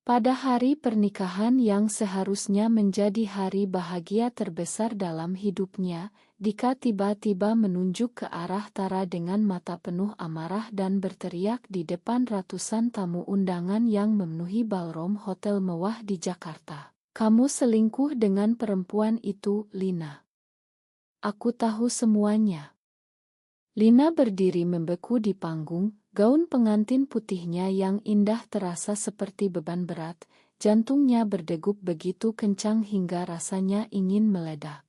Pada hari pernikahan yang seharusnya menjadi hari bahagia terbesar dalam hidupnya, Dika tiba-tiba menunjuk ke arah Tara dengan mata penuh amarah dan berteriak di depan ratusan tamu undangan yang memenuhi ballroom hotel mewah di Jakarta. "Kamu selingkuh dengan perempuan itu, Lina. Aku tahu semuanya." Lina berdiri membeku di panggung, gaun pengantin putihnya yang indah terasa seperti beban berat, jantungnya berdegup begitu kencang hingga rasanya ingin meledak.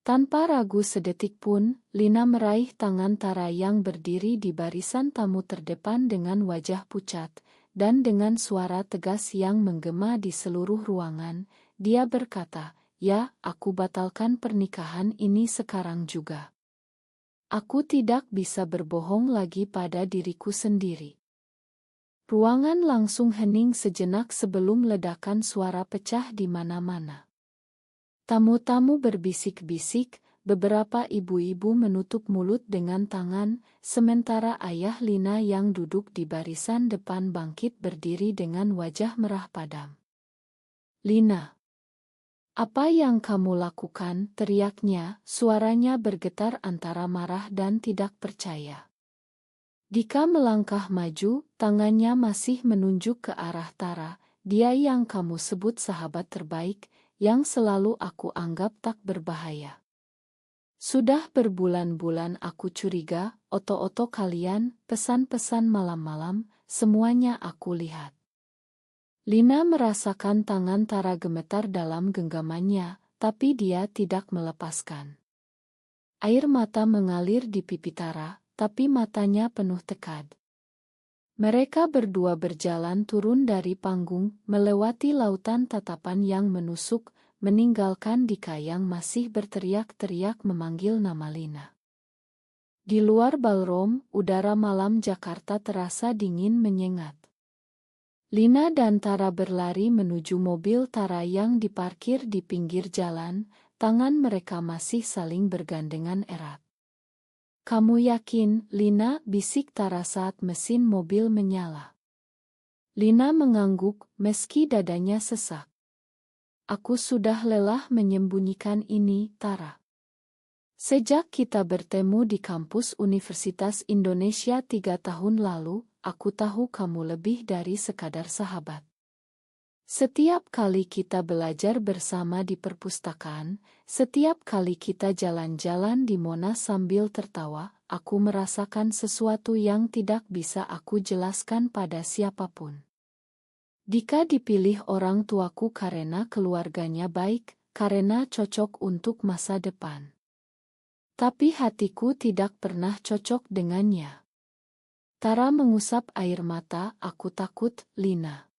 Tanpa ragu sedetik pun, Lina meraih tangan Tara yang berdiri di barisan tamu terdepan dengan wajah pucat, dan dengan suara tegas yang menggema di seluruh ruangan, dia berkata, "Ya, aku batalkan pernikahan ini sekarang juga. Aku tidak bisa berbohong lagi pada diriku sendiri." Ruangan langsung hening sejenak sebelum ledakan suara pecah di mana-mana. Tamu-tamu berbisik-bisik, beberapa ibu-ibu menutup mulut dengan tangan, sementara ayah Lina yang duduk di barisan depan bangkit berdiri dengan wajah merah padam. "Lina, apa yang kamu lakukan?" teriaknya, suaranya bergetar antara marah dan tidak percaya. Dika melangkah maju, tangannya masih menunjuk ke arah Tara, "Dia yang kamu sebut sahabat terbaik, yang selalu aku anggap tak berbahaya. Sudah berbulan-bulan aku curiga, oto-oto kalian, pesan-pesan malam-malam, semuanya aku lihat." Lina merasakan tangan Tara gemetar dalam genggamannya, tapi dia tidak melepaskan. Air mata mengalir di pipi Tara, tapi matanya penuh tekad. Mereka berdua berjalan turun dari panggung, melewati lautan tatapan yang menusuk, meninggalkan Dika yang masih berteriak-teriak memanggil nama Lina. Di luar ballroom, udara malam Jakarta terasa dingin menyengat. Lina dan Tara berlari menuju mobil Tara yang diparkir di pinggir jalan, tangan mereka masih saling bergandengan erat. "Kamu yakin, Lina?" bisik Tara saat mesin mobil menyala. Lina mengangguk, meski dadanya sesak. "Aku sudah lelah menyembunyikan ini, Tara. Sejak kita bertemu di kampus Universitas Indonesia 3 tahun lalu, aku tahu kamu lebih dari sekadar sahabat. Setiap kali kita belajar bersama di perpustakaan, setiap kali kita jalan-jalan di Monas sambil tertawa, aku merasakan sesuatu yang tidak bisa aku jelaskan pada siapapun. Dika dipilih orang tuaku karena keluarganya baik, karena cocok untuk masa depan. Tapi hatiku tidak pernah cocok dengannya." Tara mengusap air mata, "Aku takut, Lina.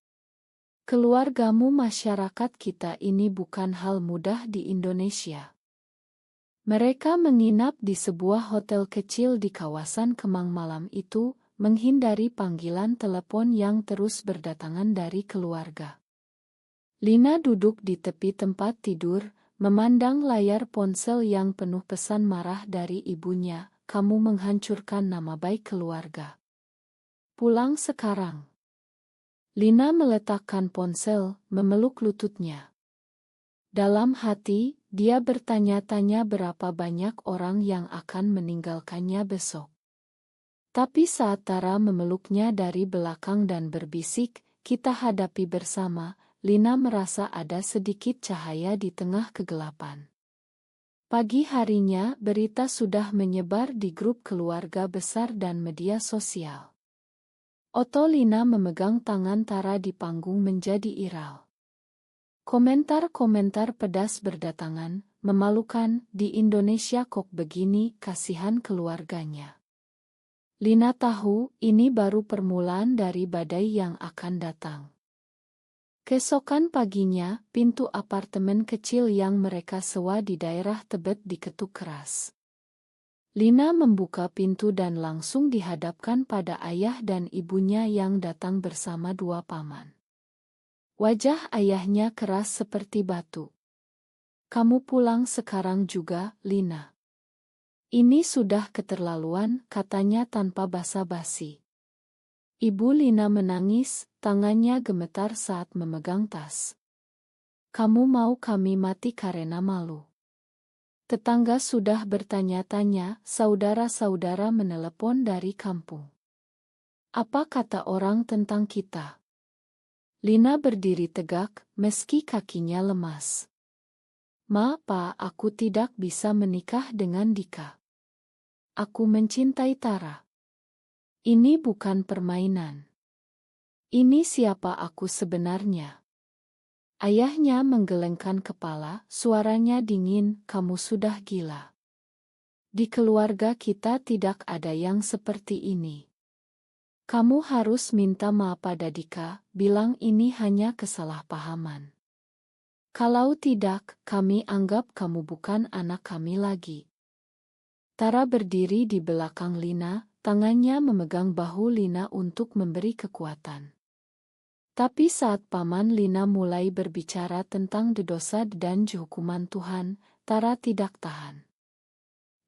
Keluargamu, masyarakat kita ini bukan hal mudah di Indonesia." Mereka menginap di sebuah hotel kecil di kawasan Kemang malam itu, menghindari panggilan telepon yang terus berdatangan dari keluarga. Lina duduk di tepi tempat tidur, memandang layar ponsel yang penuh pesan marah dari ibunya, "Kamu menghancurkan nama baik keluarga. Pulang sekarang." Lina meletakkan ponsel, memeluk lututnya. Dalam hati, dia bertanya-tanya berapa banyak orang yang akan meninggalkannya besok. Tapi saat Tara memeluknya dari belakang dan berbisik, "Kita hadapi bersama," Lina merasa ada sedikit cahaya di tengah kegelapan. Pagi harinya, berita sudah menyebar di grup keluarga besar dan media sosial. Lina memegang tangan Tara di panggung menjadi iral. Komentar-komentar pedas berdatangan, "Memalukan, di Indonesia kok begini," "Kasihan keluarganya." Lina tahu, ini baru permulaan dari badai yang akan datang. Keesokan paginya, pintu apartemen kecil yang mereka sewa di daerah Tebet diketuk keras. Lina membuka pintu dan langsung dihadapkan pada ayah dan ibunya yang datang bersama 2 paman. Wajah ayahnya keras seperti batu. "Kamu pulang sekarang juga, Lina. Ini sudah keterlaluan," katanya tanpa basa-basi. Ibu Lina menangis, tangannya gemetar saat memegang tas. Kamu mau kami mati karena malu? Tetangga sudah bertanya-tanya, saudara-saudara menelepon dari kampung. Apa kata orang tentang kita? Lina berdiri tegak, meski kakinya lemas. Ma, Pa, aku tidak bisa menikah dengan Dika. Aku mencintai Tara. Ini bukan permainan. Ini siapa aku sebenarnya. Ayahnya menggelengkan kepala, suaranya dingin, kamu sudah gila. Di keluarga kita tidak ada yang seperti ini. Kamu harus minta maaf pada Dika, bilang ini hanya kesalahpahaman. Kalau tidak, kami anggap kamu bukan anak kami lagi. Tara berdiri di belakang Lina, tangannya memegang bahu Lina untuk memberi kekuatan. Tapi saat Paman Lina mulai berbicara tentang dosa dan hukuman Tuhan, Tara tidak tahan.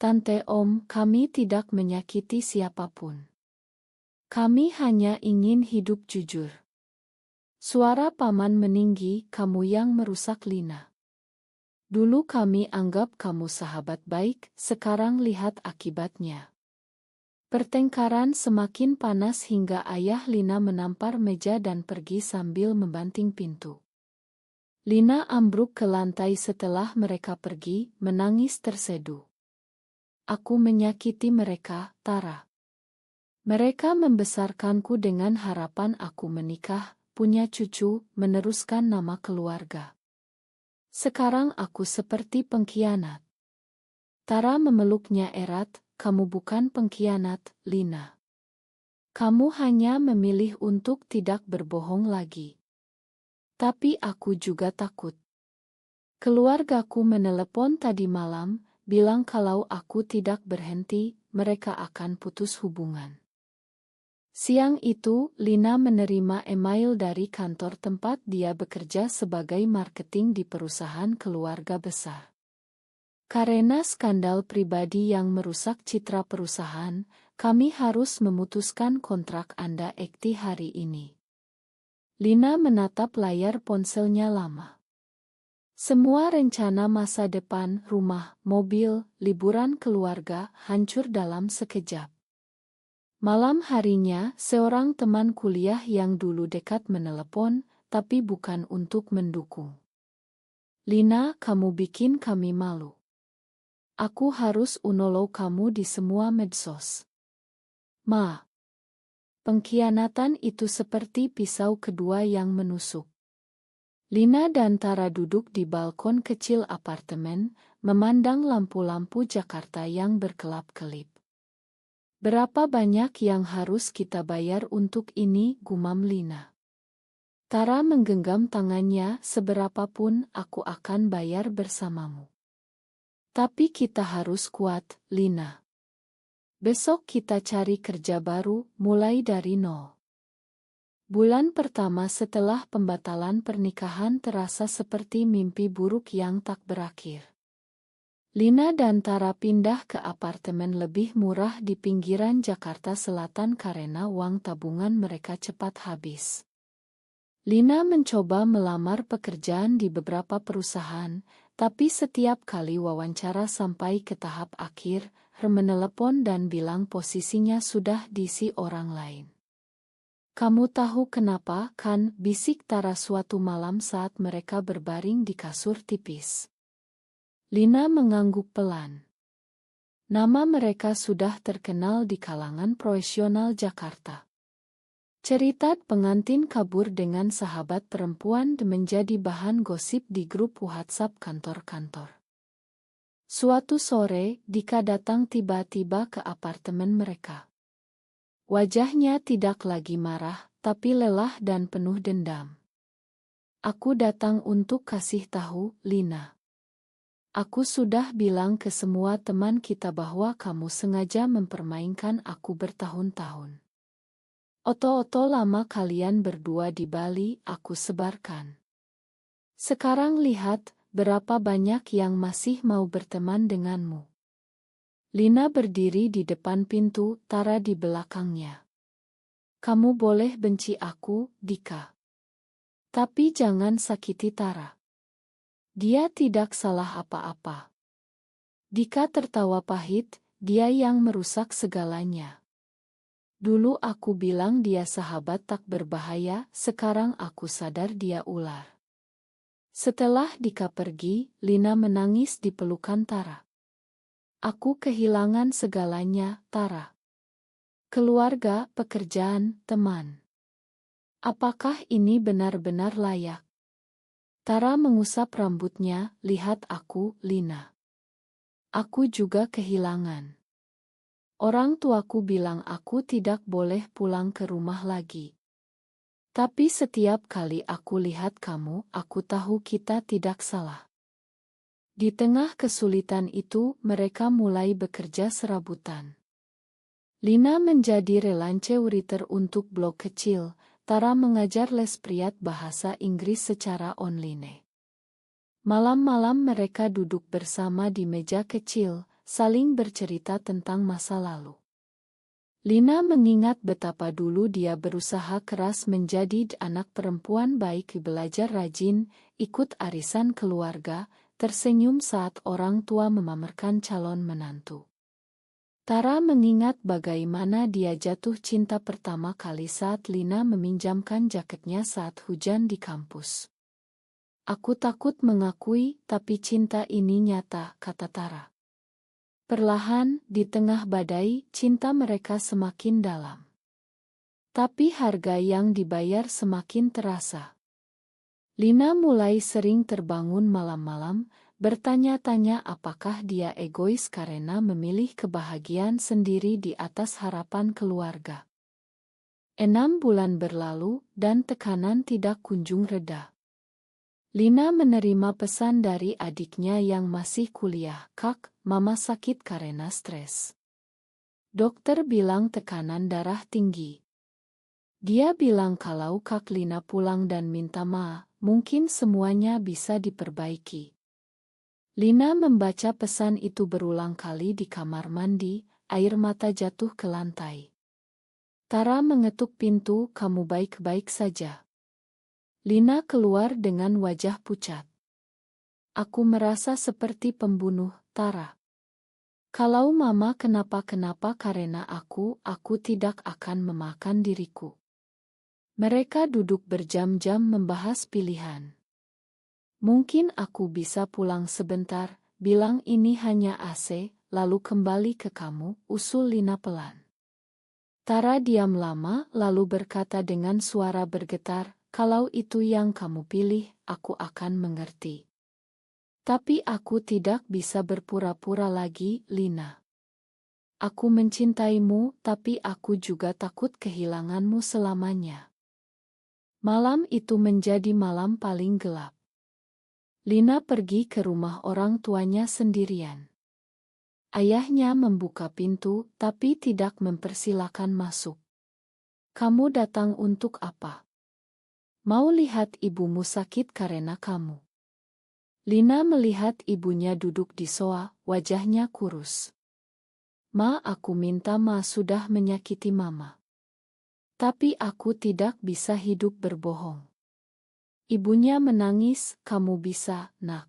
Tante Om, kami tidak menyakiti siapapun. Kami hanya ingin hidup jujur. Suara Paman meninggi, kamu yang merusak Lina. Dulu kami anggap kamu sahabat baik, sekarang lihat akibatnya. Pertengkaran semakin panas hingga ayah Lina menampar meja dan pergi sambil membanting pintu. Lina ambruk ke lantai setelah mereka pergi, menangis terseduh. Aku menyakiti mereka, Tara. Mereka membesarkanku dengan harapan aku menikah, punya cucu, meneruskan nama keluarga. Sekarang aku seperti pengkhianat. Tara memeluknya erat, kamu bukan pengkhianat, Lina. Kamu hanya memilih untuk tidak berbohong lagi. Tapi aku juga takut. Keluargaku menelepon tadi malam, bilang kalau aku tidak berhenti, mereka akan putus hubungan. Siang itu, Lina menerima email dari kantor tempat dia bekerja sebagai marketing di perusahaan keluarga besar. Karena skandal pribadi yang merusak citra perusahaan, kami harus memutuskan kontrak Anda ekti hari ini. Lina menatap layar ponselnya lama. Semua rencana masa depan, rumah, mobil, liburan keluarga, hancur dalam sekejap. Malam harinya, seorang teman kuliah yang dulu dekat menelepon, tapi bukan untuk mendukung. Lina, kamu bikin kami malu. Aku harus unfollow kamu di semua medsos. Ma, pengkhianatan itu seperti pisau kedua yang menusuk. Lina dan Tara duduk di balkon kecil apartemen, memandang lampu-lampu Jakarta yang berkelap-kelip. Berapa banyak yang harus kita bayar untuk ini, gumam Lina. Tara menggenggam tangannya, seberapapun aku akan bayar bersamamu. Tapi kita harus kuat, Lina. Besok kita cari kerja baru, mulai dari nol. Bulan pertama setelah pembatalan pernikahan terasa seperti mimpi buruk yang tak berakhir. Lina dan Tara pindah ke apartemen lebih murah di pinggiran Jakarta Selatan karena uang tabungan mereka cepat habis. Lina mencoba melamar pekerjaan di beberapa perusahaan, tapi setiap kali wawancara sampai ke tahap akhir, menelepon dan bilang posisinya sudah diisi orang lain. Kamu tahu kenapa, kan? Bisik Tara suatu malam saat mereka berbaring di kasur tipis. Lina mengangguk pelan. Nama mereka sudah terkenal di kalangan profesional Jakarta. Cerita pengantin kabur dengan sahabat perempuan menjadi bahan gosip di grup WhatsApp kantor-kantor. Suatu sore, Dika datang tiba-tiba ke apartemen mereka. Wajahnya tidak lagi marah, tapi lelah dan penuh dendam. Aku datang untuk kasih tahu, Lina. Aku sudah bilang ke semua teman kita bahwa kamu sengaja mempermainkan aku bertahun-tahun. Oto-oto lama kalian berdua di Bali aku sebarkan. Sekarang lihat, berapa banyak yang masih mau berteman denganmu. Lina berdiri di depan pintu, Tara di belakangnya. Kamu boleh benci aku, Dika. Tapi jangan sakiti Tara. Dia tidak salah apa-apa. Dika tertawa pahit, dia yang merusak segalanya. Dulu aku bilang dia sahabat tak berbahaya, sekarang aku sadar dia ular. Setelah Dika pergi, Lina menangis di pelukan Tara. Aku kehilangan segalanya, Tara. Keluarga, pekerjaan, teman. Apakah ini benar-benar layak? Tara mengusap rambutnya, lihat aku, Lina. Aku juga kehilangan. Orang tuaku bilang aku tidak boleh pulang ke rumah lagi. Tapi setiap kali aku lihat kamu, aku tahu kita tidak salah. Di tengah kesulitan itu, mereka mulai bekerja serabutan. Lina menjadi relance writer untuk blog kecil, Tara mengajar les priat bahasa Inggris secara online. Malam-malam mereka duduk bersama di meja kecil, saling bercerita tentang masa lalu. Lina mengingat betapa dulu dia berusaha keras menjadi anak perempuan baik, belajar rajin, ikut arisan keluarga, tersenyum saat orang tua memamerkan calon menantu. Tara mengingat bagaimana dia jatuh cinta pertama kali saat Lina meminjamkan jaketnya saat hujan di kampus. Aku takut mengakui, tapi cinta ini nyata, kata Tara. Perlahan, di tengah badai, cinta mereka semakin dalam. Tapi harga yang dibayar semakin terasa. Lina mulai sering terbangun malam-malam, bertanya-tanya apakah dia egois karena memilih kebahagiaan sendiri di atas harapan keluarga. 6 bulan berlalu, dan tekanan tidak kunjung reda. Lina menerima pesan dari adiknya yang masih kuliah, "Kak, Mama sakit karena stres. Dokter bilang tekanan darah tinggi." Dia bilang kalau Kak Lina pulang dan minta maaf, mungkin semuanya bisa diperbaiki. Lina membaca pesan itu berulang kali di kamar mandi, air mata jatuh ke lantai. Tara mengetuk pintu, "Kamu baik-baik saja?" Lina keluar dengan wajah pucat. "Aku merasa seperti pembunuh, Tara. Kalau Mama kenapa-kenapa karena aku tidak akan memakan diriku." Mereka duduk berjam-jam membahas pilihan. "Mungkin aku bisa pulang sebentar, bilang ini hanya AC, lalu kembali ke kamu," usul Lina pelan. Tara diam lama lalu berkata dengan suara bergetar, "Kalau itu yang kamu pilih, aku akan mengerti. Tapi aku tidak bisa berpura-pura lagi, Lina. Aku mencintaimu, tapi aku juga takut kehilanganmu selamanya." Malam itu menjadi malam paling gelap. Lina pergi ke rumah orang tuanya sendirian. Ayahnya membuka pintu, tapi tidak mempersilakan masuk. "Kamu datang untuk apa?" "Mau lihat ibumu sakit karena kamu." Lina melihat ibunya duduk di sofa, wajahnya kurus. "Ma, aku minta Ma sudah menyakiti Mama. Tapi aku tidak bisa hidup berbohong." Ibunya menangis, "Kamu bisa, Nak.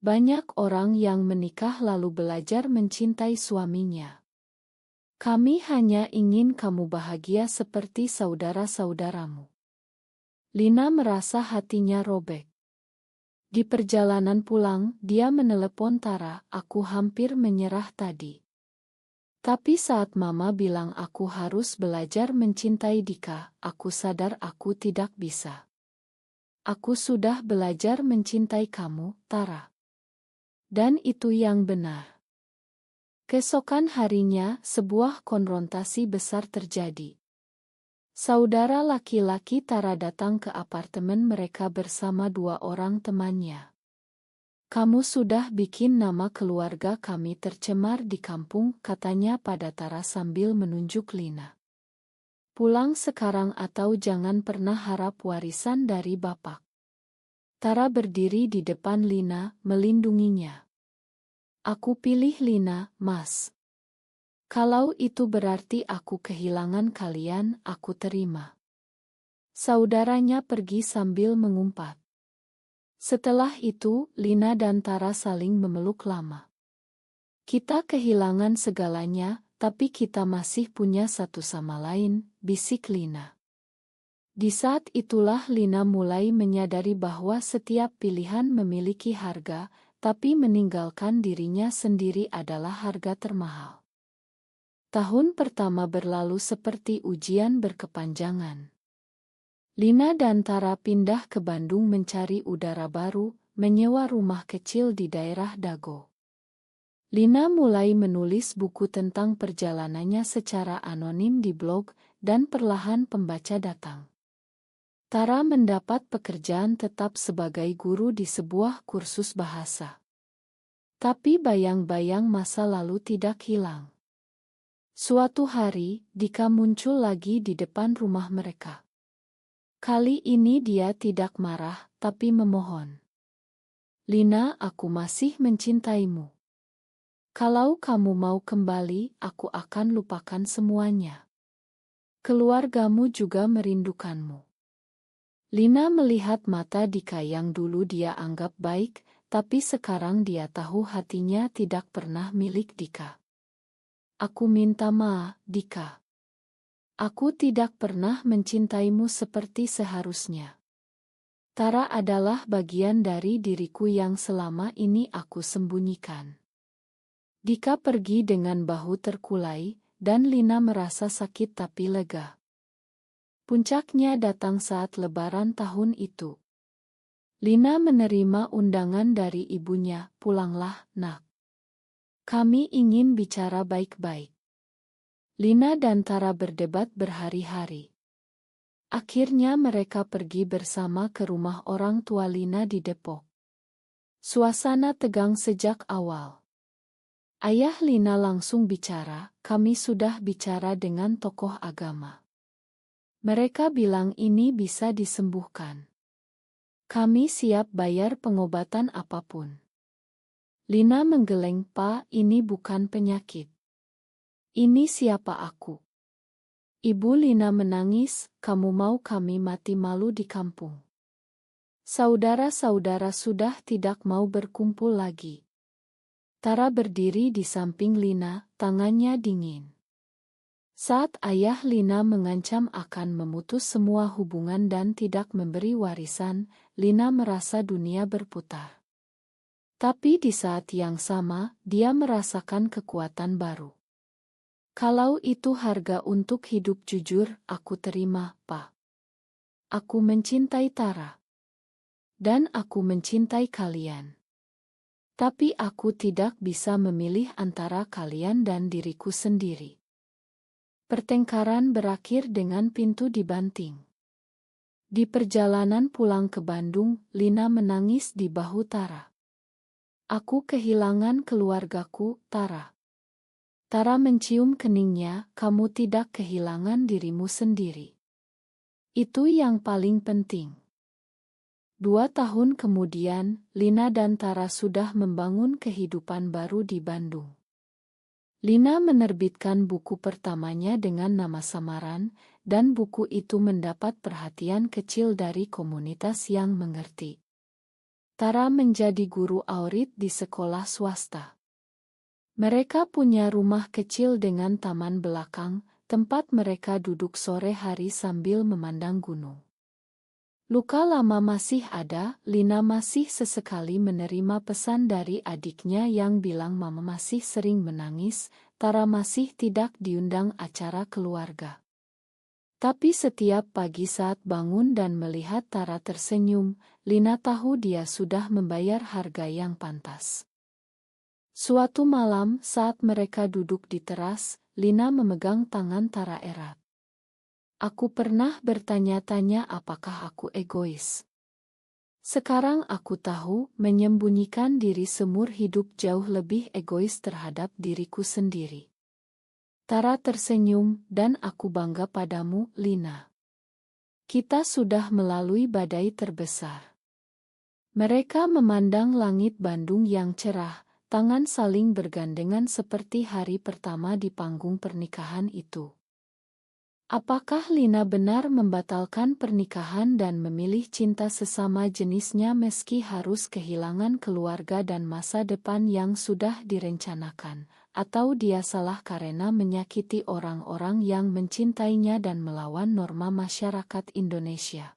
Banyak orang yang menikah lalu belajar mencintai suaminya. Kami hanya ingin kamu bahagia seperti saudara-saudaramu." Lina merasa hatinya robek. Di perjalanan pulang, dia menelepon Tara, "Aku hampir menyerah tadi. Tapi saat Mama bilang aku harus belajar mencintai Dika, aku sadar aku tidak bisa. Aku sudah belajar mencintai kamu, Tara. Dan itu yang benar." Keesokan harinya, sebuah konfrontasi besar terjadi. Saudara laki-laki Tara datang ke apartemen mereka bersama 2 orang temannya. "Kamu sudah bikin nama keluarga kami tercemar di kampung," katanya pada Tara sambil menunjuk Lina. "Pulang sekarang atau jangan pernah harap warisan dari Bapak." Tara berdiri di depan Lina, melindunginya. "Aku pilih Lina, Mas. Kalau itu berarti aku kehilangan kalian, aku terima. Saudaranya pergi sambil mengumpat. Setelah itu, Lina dan Tara saling memeluk lama. Kita kehilangan segalanya, tapi kita masih punya satu sama lain, bisik Lina. Di saat itulah Lina mulai menyadari bahwa setiap pilihan memiliki harga, tapi meninggalkan dirinya sendiri adalah harga termahal. Tahun pertama berlalu seperti ujian berkepanjangan. Lina dan Tara pindah ke Bandung mencari udara baru, menyewa rumah kecil di daerah Dago. Lina mulai menulis buku tentang perjalanannya secara anonim di blog, dan perlahan pembaca datang. Tara mendapat pekerjaan tetap sebagai guru di sebuah kursus bahasa. Tapi bayang-bayang masa lalu tidak hilang. Suatu hari, Dika muncul lagi di depan rumah mereka. Kali ini dia tidak marah, tapi memohon. Lina, aku masih mencintaimu. Kalau kamu mau kembali, aku akan lupakan semuanya. Keluargamu juga merindukanmu. Lina melihat mata Dika yang dulu dia anggap baik, tapi sekarang dia tahu hatinya tidak pernah milik Dika. Aku minta maaf, Dika. Aku tidak pernah mencintaimu seperti seharusnya. Tara adalah bagian dari diriku yang selama ini aku sembunyikan. Dika pergi dengan bahu terkulai, dan Lina merasa sakit tapi lega. Puncaknya datang saat Lebaran tahun itu. Lina menerima undangan dari ibunya, pulanglah, nak. Kami ingin bicara baik-baik. Lina dan Tara berdebat berhari-hari. Akhirnya mereka pergi bersama ke rumah orang tua Lina di Depok. Suasana tegang sejak awal. Ayah Lina langsung bicara, kami sudah bicara dengan tokoh agama. Mereka bilang ini bisa disembuhkan. Kami siap bayar pengobatan apapun. Lina menggeleng, Pak, ini bukan penyakit. Ini siapa aku? Ibu Lina menangis, kamu mau kami mati malu di kampung. Saudara-saudara sudah tidak mau berkumpul lagi. Tara berdiri di samping Lina, tangannya dingin. Saat ayah Lina mengancam akan memutus semua hubungan dan tidak memberi warisan, Lina merasa dunia berputar. Tapi di saat yang sama, dia merasakan kekuatan baru. Kalau itu harga untuk hidup jujur, aku terima, Pak. Aku mencintai Tara. Dan aku mencintai kalian. Tapi aku tidak bisa memilih antara kalian dan diriku sendiri. Pertengkaran berakhir dengan pintu dibanting. Di perjalanan pulang ke Bandung, Lina menangis di bahu Tara. Aku kehilangan keluargaku, Tara. Tara mencium keningnya, kamu tidak kehilangan dirimu sendiri. Itu yang paling penting. 2 tahun kemudian, Lina dan Tara sudah membangun kehidupan baru di Bandung. Lina menerbitkan buku pertamanya dengan nama samaran, dan buku itu mendapat perhatian kecil dari komunitas yang mengerti. Tara menjadi guru aurit di sekolah swasta. Mereka punya rumah kecil dengan taman belakang, tempat mereka duduk sore hari sambil memandang gunung. Luka lama masih ada, Lina masih sesekali menerima pesan dari adiknya yang bilang mama masih sering menangis, Tara masih tidak diundang acara keluarga. Tapi setiap pagi saat bangun dan melihat Tara tersenyum, Lina tahu dia sudah membayar harga yang pantas. Suatu malam saat mereka duduk di teras, Lina memegang tangan Tara erat. Aku pernah bertanya-tanya apakah aku egois. Sekarang aku tahu menyembunyikan diri seumur hidup jauh lebih egois terhadap diriku sendiri. Tara tersenyum, dan aku bangga padamu, Lina. Kita sudah melalui badai terbesar. Mereka memandang langit Bandung yang cerah, tangan saling bergandengan seperti hari pertama di panggung pernikahan itu. Apakah Lina benar membatalkan pernikahan dan memilih cinta sesama jenisnya meski harus kehilangan keluarga dan masa depan yang sudah direncanakan? Atau dia salah karena menyakiti orang-orang yang mencintainya dan melawan norma masyarakat Indonesia?